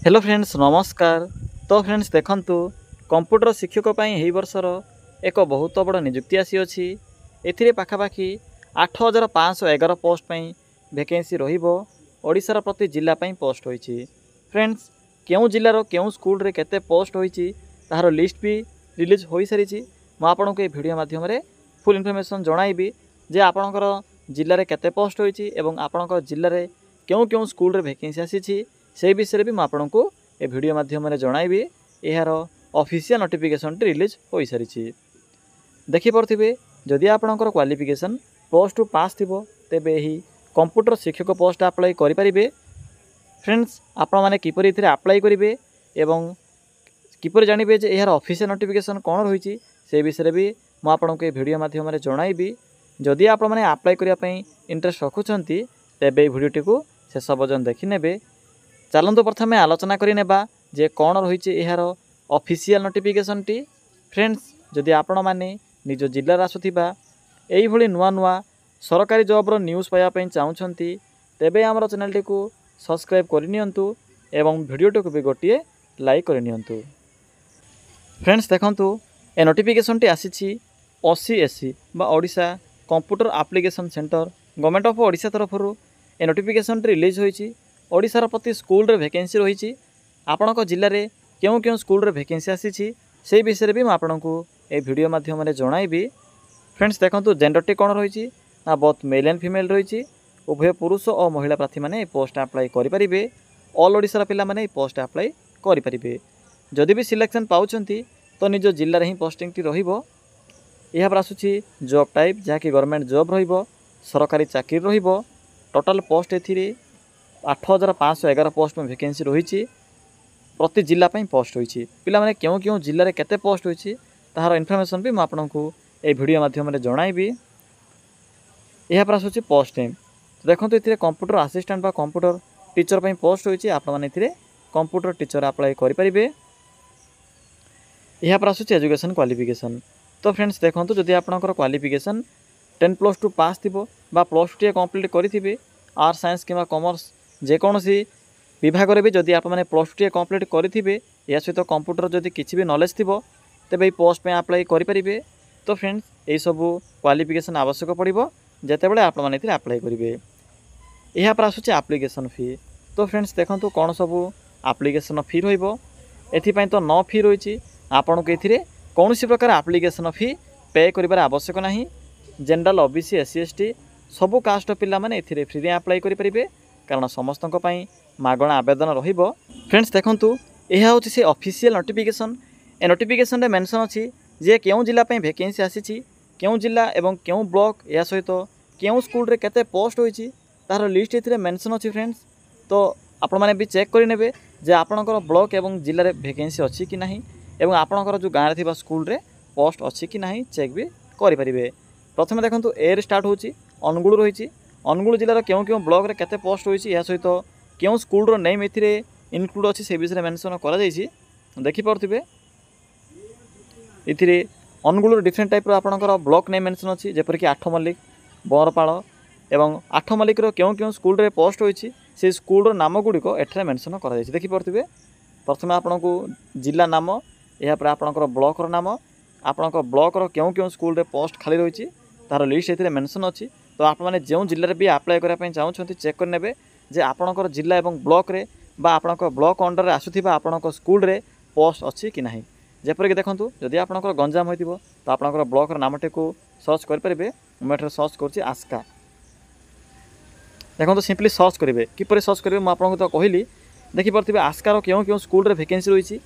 Hello friends नमस्कार। तो friends देखंतु कंप्यूटर शिक्षक पाई एही वर्षर एक बहुत बड़ नियुक्ति आसी अछि। एथिरे पाखापाखि 8511 पोस्ट पाई वैकेंसी रहिबो। ओडिशार प्रति जिला पाई पोस्ट होईछि। फ्रेंड्स केउ जिल्लार केउ स्कूल रे केते पोस्ट होईछि ताहार लिस्ट भी रिलीज होई सारिछि। म आपनको ए वीडियो माध्यम रे फुल इन्फॉर्मेशन जणाइबी जे आपनकर जिल्ला रे केते पोस्ट होईछि एवं आपनकर जिल्ला रे केउ केउ स्कूल रे वैकेंसी आसीछि से विषय भी आपको ए वीडियो माध्यम जणाइबी। यार ऑफिशियल नोटिफिकेशन रिलीज हो सारी देखिपे जदि आपणकर क्वालिफिकेशन +2 पास थी तेबे ही कंप्यूटर शिक्षक पोस्ट अप्लाई करें। फ्रेंड्स आपण मैंने किपर इथे अप्लाई करेंगे एवं किपर जानवे जे यार ऑफिशियल नोटिफिकेशन कौन रही से विषय भी मुझे वीडियो माध्यम जणाइबी। जदि आप मैंने अप्लाई करने इंटरेस्ट रखुंट तेबे वीडियोटी को शेष पर्यंत देखने। चलतु प्रथमे आलोचना करनेबा जे कौन रही यार ऑफिशियल नोटिफिकेशन टी। फ्रेंड्स जदि आपण मैंने निज जिल्लार आसुथिबा एई भली नुआ नुआ सरकारी जॉब रो न्यूज़ पाइबा चाहूँगी तेबे आमर चैनल टी को सब्सक्राइब करनियंतु एवं वीडियोटी को भी गोटे लाइक करनियंतु। फ्रेंड्स देखंतु ए नोटिफिकेशन टी आसीछि OCSC बा Odisha computer application centre government of Odisha तरफ ए नोटिफिकेशन रिलीज होईछि। ओडिशार प्रति स्कूल रे वैकेंसी रही आपणक जिले में क्यों क्यों स्कूल रे वैकेंसी आसी से विषय भी आपको ए वीडियो माध्यम जणाइबी। फ्रेंड्स देखंतु जेंडर टी कौन रही ना बोथ मेल एंड फीमेल रही। उभय पुरुष और महिला प्रार्थी मैंने पोस्ट अप्लाई करेंगे। ऑल ओडिशार पिला माने पोस्ट अप्लाई करेंगे। जदि भी सिलेक्शन पाउछंती तो निज जिले में ही पोस्टिंग टी रहिबो। यह पर आसुछि जॉब टाइप जहाँकि गवर्नमेंट जॉब रहिबो सरकारी चाकरी रहिबो। टोटाल पोस्ट एथिरे 8511 पोस्ट में वैकेंसी रही प्रति जिला पोस्ट होईछि। पिला माने क्यों क्यों जिले में केते पोस्ट होईछि ताहार इन्फॉर्मेशन भी आपको ए वीडियो माध्यम जणाइबी। यह पर आसुछि पोस्ट नेम। तो देखंतु एथिरे कंप्यूटर असिस्टेंट बा कंप्यूटर टीचर पई पोस्ट होईछि। आपण माने एथिरे कंप्यूटर टीचर अप्लाई करि परिबे। यह पर आसुछि एजुकेशन क्वालिफिकेशन। तो फ्रेंड्स देखंतु जदि आपनकर क्वालिफिकेशन 10+2 पास थिबो बा +2 कंप्लीट करिथिबे आर्ट्स साइंस किंवा कॉमर्स जेकोसी विभाग में भी जदि आप +2 कंप्लीट करेंगे या सहित कंप्यूटर जदि किसी भी नॉलेज थी तेबे पोस्ट में अप्लाई करेंगे। तो फ्रेंड्स यही सब क्वालिफिकेशन आवश्यक पड़ो जितेबाला आप अप्लाई करेंगे। यह पर आसूँ एप्लिकेशन फी। तो फ्रेंड्स देखो कौन सब एप्लिकेशन फी रही तो नो फी रही आपन को ये कौन सी प्रकार एप्लिकेशन फी पे कर आवश्यक ना। जनरल OBC SC ST सबू कास्ट पिला माने एथिरे फ्री अप्लाई करेंगे कारण समस्त मागणा आवेदन रहिबो। फ्रेंड्स देखंतु यह हूँ से ऑफिशियल नोटिफिकेशन। ए नोटिफिकेशन मेंशन अच्छी जे केउं जिला पे वैकेंसी आसीछि केउं जिला एवं केउं ब्लॉक या सहित केउं स्कूल रे केते पोस्ट होईछि तार लिस्ट एथिरे मेंशन अच्छी। फ्रेंड्स तो आपण माने भी चेक करि नेबे जे आपणकर ब्लॉक एवं जिले में वैकेंसी अच्छी कि नहीं एवं आपणकर जो गाँव थिबा स्कूल रे पोस्ट अच्छी कि नहीं चेक भी करि परिबे। प्रथमे देखंतु ए स्टार्ट होछि अनुगुल रही। अनुगुल जिलार केउं केउं ब्लॉक रे केते पोस्ट होईछि या सहित केउं स्कूल रो नेम एथिरे इनक्लूड अछि से विषय मेंशन करा जायछि। देखि परथिबे इथिरे अनुगुल डिफरेंट टाइप रो आपणकर ब्लॉक नेम मेंशन अछि जेपर कि आठमल्लिक बरपाल एवं आठमल्लिक रो केउं केउं स्कूल रे पोस्ट होईछि से स्कूल रो नाम गुडी को एठरे मेंशन करा जायछि। देखि परथिबे प्रथमे आपणको जिला नाम या पर आपणकर ब्लॉक रो नाम आपणकर ब्लॉक रो केउं केउं स्कूल रे पोस्ट खाली रहिछि तार लिस्ट एथिरे मेंशन अछि। तो आप मैंने जो जिले में भी अप्लाई करने चाहते चेक करने जे आपणकर जिला एवं ब्लॉक रे बा आपणकर ब्लॉक अंडर रे आसुथिबा आपणकर स्कूल रे पोस्ट अच्छी कि नहीं। जेपरिक देखंतु जदि आपणकर गंजाम होइतिबो तो आपणकर ब्लॉक नामटे को सर्च कर परिबे। मैं सर्च करछि आस्का। देखंतु सिंपली सर्च करेंगे किपर सर्च करेंगे मुझे आपको तो कहली देखि परथिबे आस्कार क्यों क्यों स्कूल रे वैकेंसी रही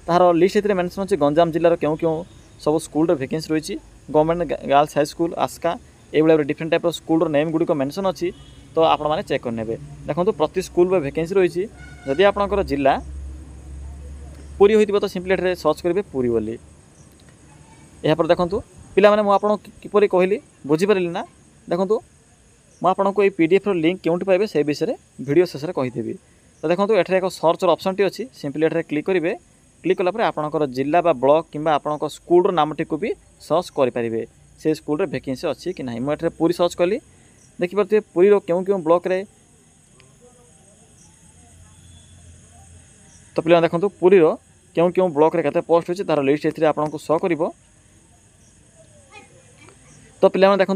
तार लिस्ट एथिरे मेंशन अछि। गंजाम जिल्लार क्यों क्यों सब स्कूल रे वैकेंसी रही government girls high school Aska ये डिफरेंट टाइप स्कूल नेम गुड़िक मेंशन अच्छी। तो आपण मैंने चेक करने देखो प्रति स्कूल में वैकेंसी रही जदि आपणकर जिला पुरी होइतिबो तो सिंपली एठरे सर्च करेंगे पुरी बोली। या पर देखंतु पिला माने मु आपन किपरि कहली बुझी पारिली ना। देखंतु मु आपनको ए PDF रो लिंक केउंटी पाइबे से विषय वीडियो शेष रे कहिदेबी। तो देखंतु एठरे एक सर्च रो ऑप्शन टी अछि सिंपली एठरे क्लिक करेंगे। क्लिक कला पर आपणकर जिला बा ब्लॉक किंबा आपणकर स्कूल रो नामटी को भी सर्च करि परिबे से स्कूल रे वैकेंसी अच्छी कि नहीं। मुझे पूरी सर्च कली देखिपे पूरी क्यों क्यों ब्लॉक रे तो पिला देखो पुरी क्यों क्यों ब्लॉक रे केते पोस्ट होची तार लिस्ट एथिरे आपनको शो करिवो। तो पिला देखो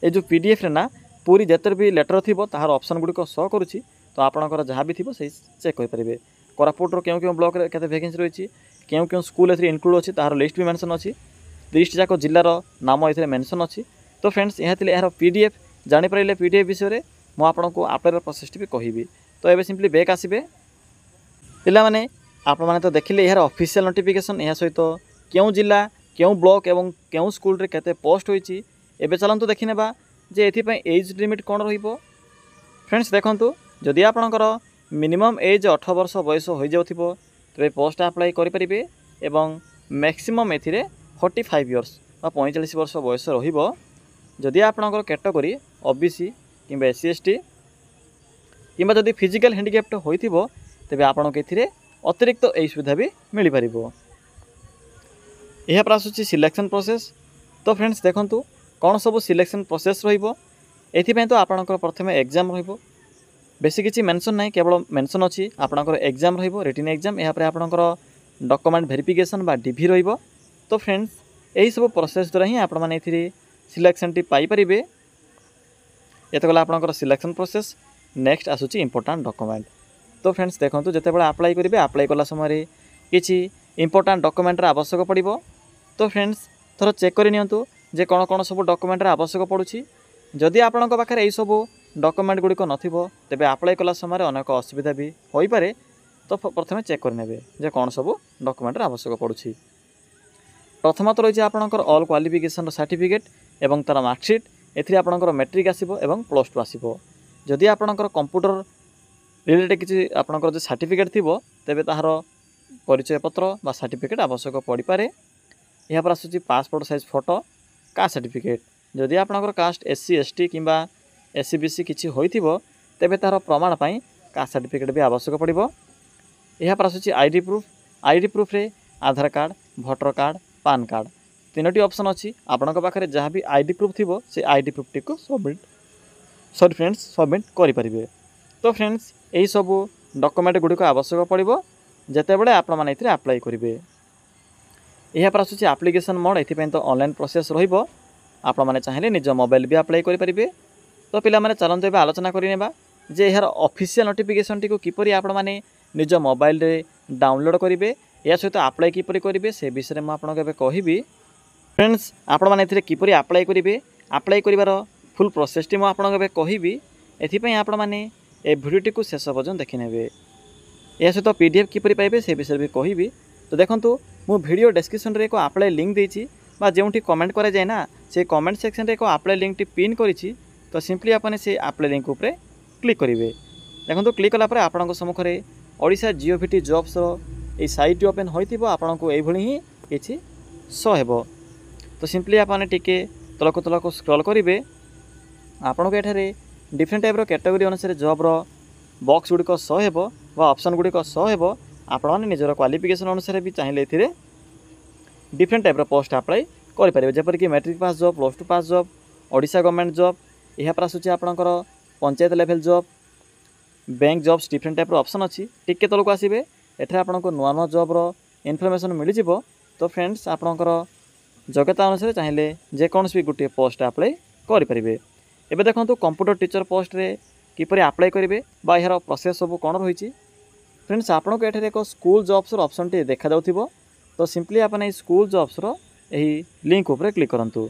ये जो पीडीएफ रे ना पूरी जेतर भी लेटर थी तार ऑप्शन गुड़ी शो करुच्ची। तो आपंकर जहाँ भी थी से चेक करेंगे कोरापुटर क्यों क्यों ब्लॉक रे केते वैकेंसी रही क्यों क्यों स्कूल ए इनक्लूड अच्छी तार लिस्ट भी मेंशन अच्छी 30 जाक जिलार नाम ये मेंशन अच्छी। तो फ्रेंड्स यहाँ यार पीडीएफ जानीपारे पीडीएफ विषय में मुझे आप्लायर प्रोसेस भी कहबी। तो ये सिंपली बैक आसबे पिलामाने आपण माने तो देखिले यार ऑफिशियल नोटिफिकेशन यह सहित क्यों जिला क्यों ब्लॉक एवं क्यों स्कूल रे केते पोस्ट होईची। एबे चलंतु देखिनेबा जे एथिपाई एज लिमिट कौन रहिबो। फ्रेंड्स देखंतु जदि आपणकर मिनिमम एज 18 वर्ष बयस हो जाउथिबो तबे पोस्ट अप्लाई करि परिबे एवं मैक्सिमम एथिरे 45 इयर्स बा 45 वर्ष बयस रहिबो। जदि आपणकर कैटेगरी ओबीसी किंबा एससी एसटी किंबा जदि फिजिकल हैंडिकैप्ट होइथिबो तबे आपणक एथिरे अतिरिक्त एई सुविधा भी मिलि परिबो। एहा पर आसुची सिलेक्शन प्रोसेस। तो फ्रेंड्स देखंतु कौन सब सिलेक्शन प्रोसेस रहिबो। एथिपै तो आपणकर प्रथमे एग्जाम रहिबो। बेसी किछि मेंशन नाही केवल मेंशन अछि आपणकर एग्जाम रहिबो रिटन एग्जाम। एहा पर आपणकर डॉक्यूमेंट वेरिफिकेशन बा डीवी रहिबो। तो फ्रेंड्स एही सब प्रोसेस द्वारा ही आपण माने एथिरे सिलेक्शन टी पाई परिबे। एत गला आपणकर सिलेक्शन प्रोसेस। नेक्स्ट आसुची इंपोर्टेंट डॉक्यूमेंट। तो फ्रेंड्स देखंतु जते बेला अप्लाई करिवे अप्लाई कला समय रे किछि इंपोर्टेंट डॉक्यूमेंट रा आवश्यक पड़िबो। तो फ्रेंड्स थोड़ा चेक करि नियंतु जे कोन कोन सब डॉक्यूमेंट रा आवश्यक पड़ुछि। जदि आपणक पाखरे एई सब डॉक्यूमेंट गुडी को नथिबो तेबे अप्लाई कला समय अनेक असुविधा भी होई पारे। तो प्रथमे चेक कर नेबे जे कोन सब डॉक्यूमेंट रा आवश्यक पड़ुछि। प्रथमत रही आपणकर ऑल क्वालिफिकेशन सर्टिफिकेट एवं तार मार्कशीट एथिरे आपणकर मैट्रिक आसीबो एवं +2 आसीबो। जदि आपणकर कंप्यूटर रिलेटेड किछि आपणकर जे सर्टिफिकेट थिबो तेबे ताहार परिचय पत्र बा सर्टिफिकेट आवश्यक पड़ी पारे। यहाँ पर आसुची passport size photo caste certificate. जदि आपणकर कास्ट एससी एसटी किंबा एससी बीसी किछि होइथिबो तेबे तार प्रमाण पई कास्ट सर्टिफिकेट भी आवश्यक पड़िबो। यहाँ पर आसुची आईडी प्रूफ। आईडी प्रूफ रे Aadhaar card voter card PAN card तीनोटी ऑप्शन अच्छी। आपणक पाखरे जहाँ भी आईडी प्रूफ थिबो से आईडी प्रूफ टी को सबमिट करि परिबे। तो फ्रेंड्स यही सब डॉक्यूमेंट गुडी को आवश्यक पड़िबो जेतेबेले आपण माने इथिरे अप्लाई करिवे। यहाँ पर आसुची एप्लिकेशन मोड। एथिपै तो ऑनलाइन प्रोसेस रहिबो। आपण माने चाहिले निज मोबाइल भी अप्लाई करि परिबे। तो पिला माने चलंतु एबे आलोचना करि नेबा जे यार ऑफिशियल नोटिफिकेशन टी को किपरि आपण माने निज मोबाइल रे डाउनलोड करिवे या सहित अप्लाई किपरि करिवे से विषय में आपनको एबे कहिबी। फ्रेंड्स आपण माने एथिरे किपरि अप्लाई करिवे अप्लाई करिवार फुल प्रोसेस टी म आपनको एबे कहिबी। एथिपै आपण माने ए वीडियो टी को शेष पर्यंत देखि नेबे। या सहित पीडीएफ किपरि पाइबे से विषय भी कहिबी। तो देखंतु मु वीडियो डिस्क्रिप्शन रे एक अप्लाई लिंक देछि बा जेउठी कमेंट करे जाय ना से कमेंट सेक्शन रे एक अप्लाई लिंक टी पिन करिछि। तो सिंपली आपने से अप्लाई लिंक ऊपर क्लिक करेंगे। देखो क्लिक कलापर आपण सम्मुखें ओडिशा जिओभिटी जॉब्स ये साइट ओपन होइथिबो आपनको एभली ही किछि शो हेबो। तो सिंपली आपने टिके तलक तलक स्क्रॉल करेंगे। आपनको एठारे डिफरेंट टाइप कैटेगरी अनुसार जॉब रो बॉक्स गुड़िक शो हेबो वा ऑप्शन गुड़िक शो हेबो। आपण माने निजर क्वालिफिकेशन अनुसार भी चाहिए एथिरे डिफरेंट टाइप पोस्ट अप्लाई करि परिबे। जेपर कि मैट्रिक पास जॉब +2 पास जॉब ओडिशा गवर्नमेंट जॉब यहाँ पर आसूँ आपणकर panchayat level job bank jobs different type option अच्छी। टिके तलक आसबे एठारे आपनको नुआ नुआ जॉब रो इनफॉरमेशन मिल जिवो। तो फ्रेंड्स आपणकर योग्यता अनुसार चाहिए जेकोसी भी गोटे पोस्ट अप्लाई करि परिबे। एबे देखंतु कंप्यूटर टीचर पोस्ट रे किपरि अप्लाई करेंगे बा यार प्रोसेस सब कौन रही। फ्रेंड्स आपको एठारे एक स्कूल जॉब्स रो ऑप्शन टी देखा जाउथिबो। तो सिंपली आपने स्कूल जॉब्स रो एही लिंक ऊपर क्लिक करंतु।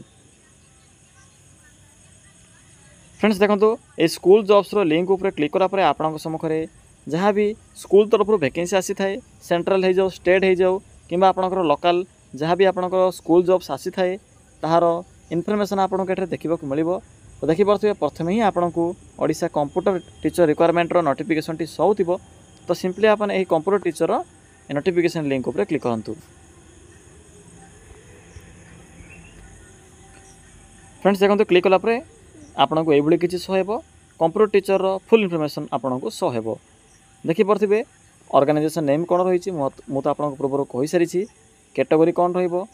फ्रेंड्स देखो ये स्कूल जॉब्स रो लिंक ऊपर क्लिक करापर आपण सम्मुखें जहाँ भी स्कूल तरफ वैकेंसी आसी थाए सेंट्रल हो जाओ स्टेट हो जाओ कि आपणकर लोकल जहाँ भी आपणकर स्कूल जॉब्स आसी थाए ताहार इनफॉरमेशन आपको एठारे देखा मिल। तो देखिपे प्रथम ही आपन को ओडिशा कंप्यूटर टीचर रिक्वायरमेंट रो नोटिफिकेशन टी शो होतिबो। तो सिंपली आपन एही कंप्यूटर टीचर नोटिफिकेशन लिंक ऊपर क्लिक करंतु। फ्रेंड्स देखो क्लिक कला परे आपन को एभली किछि शो हेबो कंप्यूटर टीचर रो फुल इनफॉरमेशन आपन को शो हेबो। देखि परथिबे ऑर्गेनाइजेशन नेम कोन रहिछि मु तो आपन को पूर्व कहि सारिछि। कैटेगरी कोन रहिबो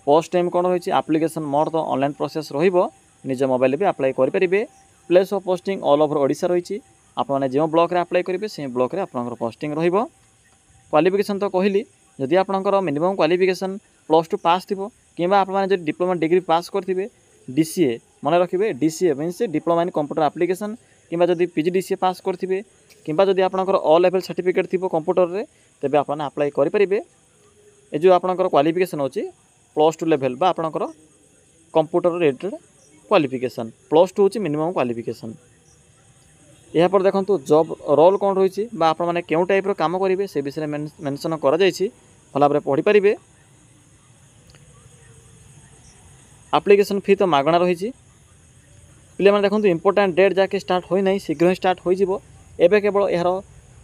पोस्ट नेम कोन रहिछि एप्लिकेशन मोड तो ऑनलाइन प्रोसेस रहिबो निज मोबाइल भी अप्लाई करि परिबे। Place of posting all over Odisha रहिछि। आपण माने जे ब्लॉक रे अप्लाई करिवे से ब्लॉक रे आपनकर पोस्टिंग रहिबो। क्वालिफिकेशन तो कहली जदि आपंकर मिनिमम क्वालिफिकेशन +2 पास थी कि आपने डिप्लोमा डिग्री पास करेंगे DCA मन रखिए DCA means diploma in computer application कि PGDCA पास करेंगे कि आपंकर ऑल लेवल सर्टिफिकेट थी कंप्यूटर रे तेबे आपने अप्लाई करेंगे। ये जो आपंकर क्वालिफिकेशन अच्छी +2 लेवल बा आपंकर कंप्यूटर रिलेटेड क्वालिफिकेशन +2 हूँ मिनिमम क्वालिफिकेशन। यहाँ पर देखो जॉब रोल कौन रही आपने क्यों टाइप काम करेंगे से विषय में मेंशन कर भल भाव पढ़ी पारे। एप्लिकेशन फी तो मागणा रही पे देखो इंपोर्टाट डेट जाके स्टार्ट होना शीघ्र ही स्टार्ट हो केवल यार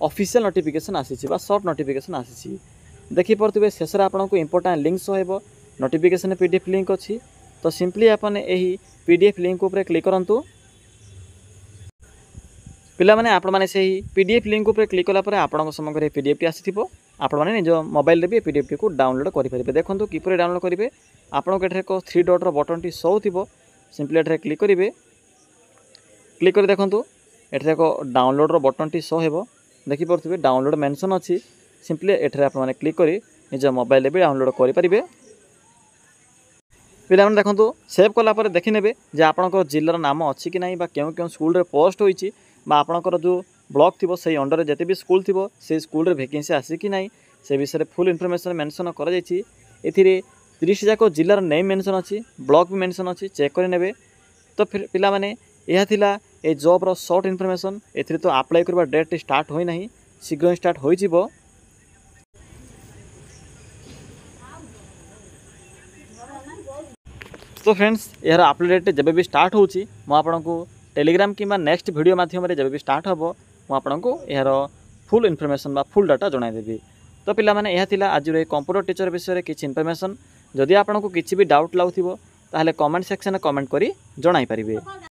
ऑफिशियल नोटिफिकेशन आसी सर्ट नोटिफिकेशन आसी देखिपे शेष आपको इंपोर्टाट लिंक हो नोटिफिकेशन PDF लिंक अच्छी तो सिंपली आपने यही PDF लिंक उपर क्लिक करूँ पिलामाने आपण माने सही PDF लिंक उपर क्लिक कलापर आपण समग्र PDF टी आसी आपण माने निज मोबाइल भी PDF टी को डाउनलोड करेंगे। देखो किपर डाउनलोड करेंगे आपको ये एक 3 डॉट बटन टी शो थो सिंपली ये क्लिक करेंगे क्लिक कर देखो ये एक डाउनलोड बटन टी शो हो देखिपे डाउनलोड मेंशन अच्छी सिंपली ये आपने क्लिक कर निज मोबाइल भी डाउनलोड करेंगे। पिलामाने देखो सेव कलापर देखने जे आपंकर जिलार नाम अच्छी कि ना क्यों क्यों स्कूल पोस्ट होती आपणकर जो ब्लॉक थी से अंडर जिते भी स्कूल थी से स्कूल रे वैकेंसी आसी कि ना से विषय फुल इनफॉरमेशन मेंशन कर 30 जाक जिलार नेम मेंशन अच्छी ब्लॉक भी मेंशन अच्छी चेक करे तो फिर पिला माने यह थिला ए जॉब रो शॉर्ट इनफॉरमेशन एथिरे तो अप्लाई करबा डेट स्टार्ट होई नाही शीघ्र ही स्टार्ट होई जिवो। तो फ्रेंड्स यार अपडेट जब भी स्टार्ट होची मो आपनको टेलीग्राम कि नेक्स्ट वीडियो माध्यम जब भी स्टार्ट हम मुझे आपको यार फुल इनफॉरमेशन बा फुल डाटा जनईदेवी। तो पिला माने यह थिला आज कंप्यूटर टीचर विषय में किसी इनफॉरमेशन जदि आपको किसी भी डाउट लगुव ताहले कमेंट सेक्शन कमेंट करी जणाई पारिबे।